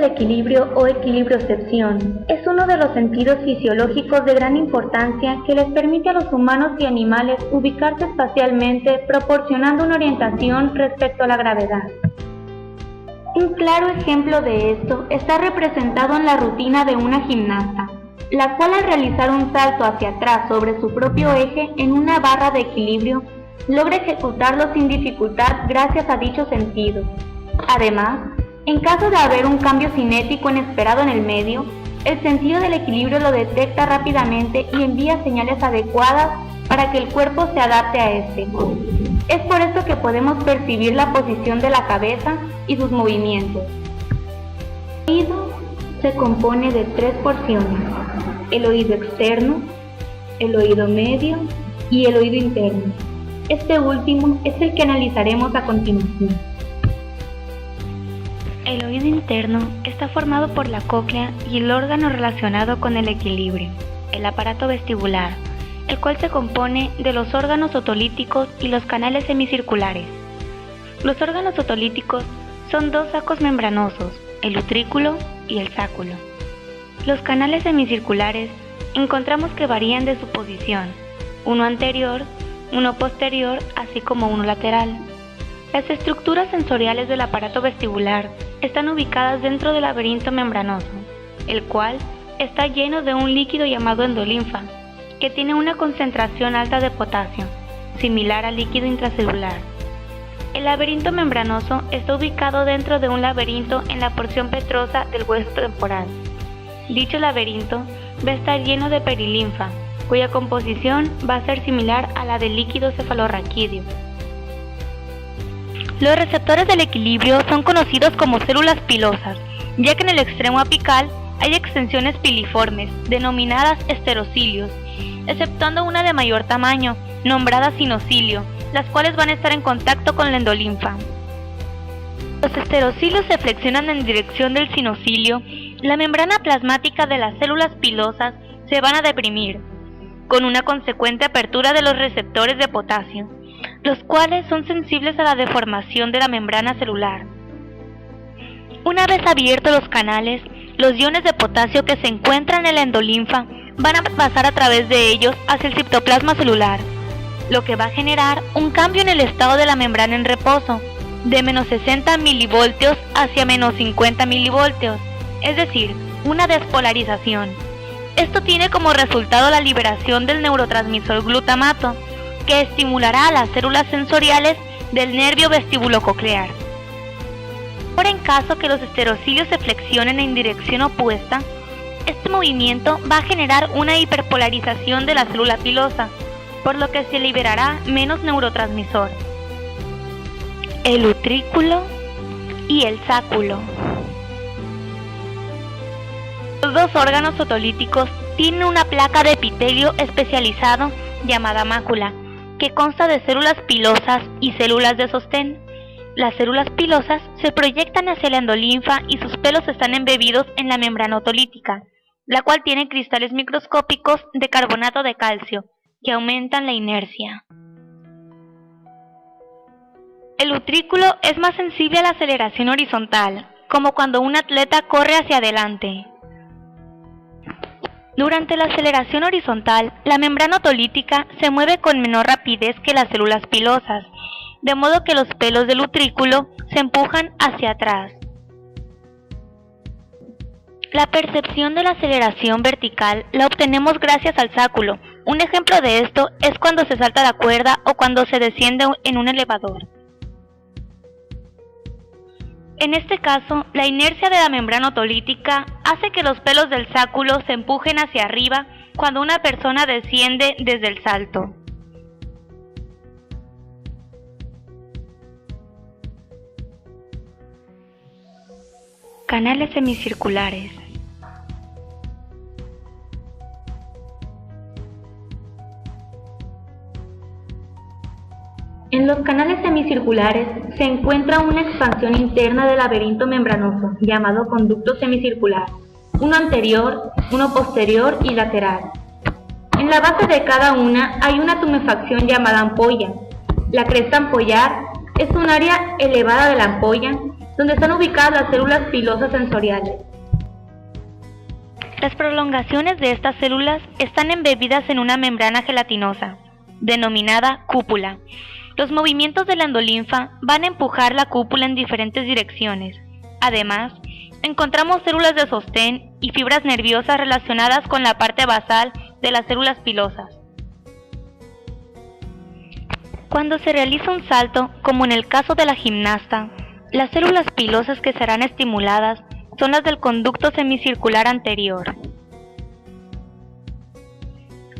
del equilibrio o equilibriocepción es uno de los sentidos fisiológicos de gran importancia que les permite a los humanos y animales ubicarse espacialmente, proporcionando una orientación respecto a la gravedad. Un claro ejemplo de esto está representado en la rutina de una gimnasta, la cual al realizar un salto hacia atrás sobre su propio eje en una barra de equilibrio, logra ejecutarlo sin dificultad gracias a dicho sentido. Además, en caso de haber un cambio cinético inesperado en el medio, el sentido del equilibrio lo detecta rápidamente y envía señales adecuadas para que el cuerpo se adapte a este. Es por esto que podemos percibir la posición de la cabeza y sus movimientos. El oído se compone de 3 porciones: el oído externo, el oído medio y el oído interno. Este último es el que analizaremos a continuación. El oído interno está formado por la cóclea y el órgano relacionado con el equilibrio, el aparato vestibular, el cual se compone de los órganos otolíticos y los canales semicirculares. Los órganos otolíticos son 2 sacos membranosos, el utrículo y el sáculo. Los canales semicirculares encontramos que varían de su posición, uno anterior, uno posterior, así como uno lateral. Las estructuras sensoriales del aparato vestibular están ubicadas dentro del laberinto membranoso, el cual está lleno de un líquido llamado endolinfa, que tiene una concentración alta de potasio, similar al líquido intracelular. El laberinto membranoso está ubicado dentro de un laberinto en la porción petrosa del hueso temporal. Dicho laberinto va a estar lleno de perilinfa, cuya composición va a ser similar a la del líquido cefalorraquídeo. Los receptores del equilibrio son conocidos como células pilosas, ya que en el extremo apical hay extensiones piliformes, denominadas esterocilios, exceptuando una de mayor tamaño, nombrada sinocilio, las cuales van a estar en contacto con la endolinfa. Los esterocilios se flexionan en dirección del sinocilio, la membrana plasmática de las células pilosas se van a deprimir, con una consecuente apertura de los receptores de potasio, los cuales son sensibles a la deformación de la membrana celular. Una vez abiertos los canales, los iones de potasio que se encuentran en la endolinfa van a pasar a través de ellos hacia el citoplasma celular, lo que va a generar un cambio en el estado de la membrana en reposo, de menos 60 milivoltios hacia menos 50 milivoltios, es decir, una despolarización. Esto tiene como resultado la liberación del neurotransmisor glutamato, que estimulará a las células sensoriales del nervio vestibulococlear. Ahora, en caso que los esterocilios se flexionen en dirección opuesta, este movimiento va a generar una hiperpolarización de la célula pilosa, por lo que se liberará menos neurotransmisor. El utrículo y el sáculo. Los 2 órganos otolíticos tienen una placa de epitelio especializado llamada mácula, que consta de células pilosas y células de sostén. Las células pilosas se proyectan hacia la endolinfa y sus pelos están embebidos en la membrana otolítica, la cual tiene cristales microscópicos de carbonato de calcio, que aumentan la inercia. El utrículo es más sensible a la aceleración horizontal, como cuando un atleta corre hacia adelante. Durante la aceleración horizontal, la membrana otolítica se mueve con menor rapidez que las células pilosas, de modo que los pelos del utrículo se empujan hacia atrás. La percepción de la aceleración vertical la obtenemos gracias al sáculo. Un ejemplo de esto es cuando se salta la cuerda o cuando se desciende en un elevador. En este caso, la inercia de la membrana otolítica hace que los pelos del sáculo se empujen hacia arriba cuando una persona desciende desde el salto. Canales semicirculares. En los canales semicirculares se encuentra una expansión interna del laberinto membranoso, llamado conducto semicircular, uno anterior, uno posterior y lateral. En la base de cada una hay una tumefacción llamada ampolla. La cresta ampollar es un área elevada de la ampolla donde están ubicadas las células pilosas sensoriales. Las prolongaciones de estas células están embebidas en una membrana gelatinosa, denominada cúpula. Los movimientos de la endolinfa van a empujar la cúpula en diferentes direcciones. Además, encontramos células de sostén y fibras nerviosas relacionadas con la parte basal de las células pilosas. Cuando se realiza un salto, como en el caso de la gimnasta, las células pilosas que serán estimuladas son las del conducto semicircular anterior.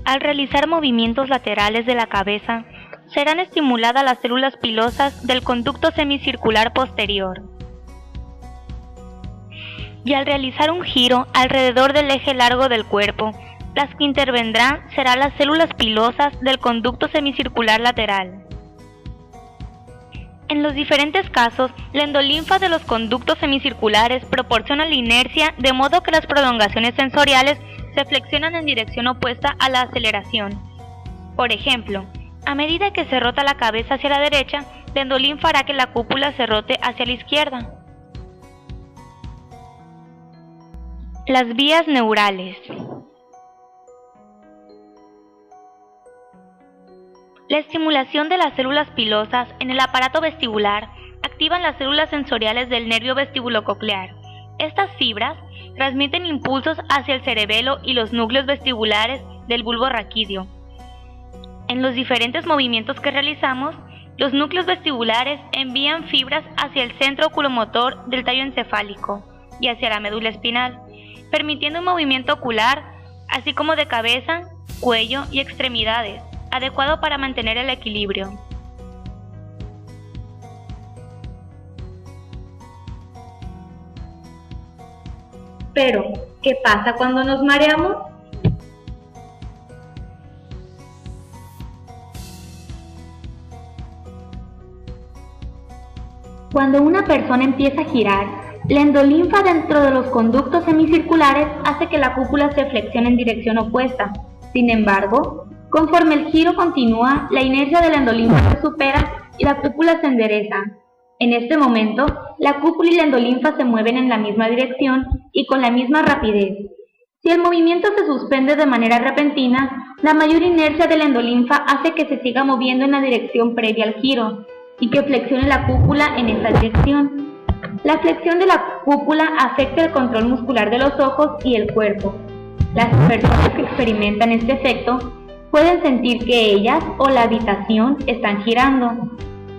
Al realizar movimientos laterales de la cabeza, serán estimuladas las células pilosas del conducto semicircular posterior. Y al realizar un giro alrededor del eje largo del cuerpo, las que intervendrán serán las células pilosas del conducto semicircular lateral. En los diferentes casos, la endolinfa de los conductos semicirculares proporciona la inercia de modo que las prolongaciones sensoriales se flexionan en dirección opuesta a la aceleración. Por ejemplo, a medida que se rota la cabeza hacia la derecha, la endolinfa hará que la cúpula se rote hacia la izquierda. Las vías neurales. La estimulación de las células pilosas en el aparato vestibular activan las células sensoriales del nervio vestibulococlear. Estas fibras transmiten impulsos hacia el cerebelo y los núcleos vestibulares del bulbo raquídeo. En los diferentes movimientos que realizamos, los núcleos vestibulares envían fibras hacia el centro oculomotor del tallo encefálico y hacia la médula espinal, permitiendo un movimiento ocular, así como de cabeza, cuello y extremidades, adecuado para mantener el equilibrio. Pero, ¿qué pasa cuando nos mareamos? Cuando una persona empieza a girar, la endolinfa dentro de los conductos semicirculares hace que la cúpula se flexione en dirección opuesta. Sin embargo, conforme el giro continúa, la inercia de la endolinfa se supera y la cúpula se endereza. En este momento, la cúpula y la endolinfa se mueven en la misma dirección y con la misma rapidez. Si el movimiento se suspende de manera repentina, la mayor inercia de la endolinfa hace que se siga moviendo en la dirección previa al giro y que flexione la cúpula en esa dirección. La flexión de la cúpula afecta el control muscular de los ojos y el cuerpo. Las personas que experimentan este efecto pueden sentir que ellas o la habitación están girando.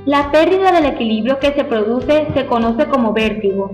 La pérdida del equilibrio que se produce se conoce como vértigo.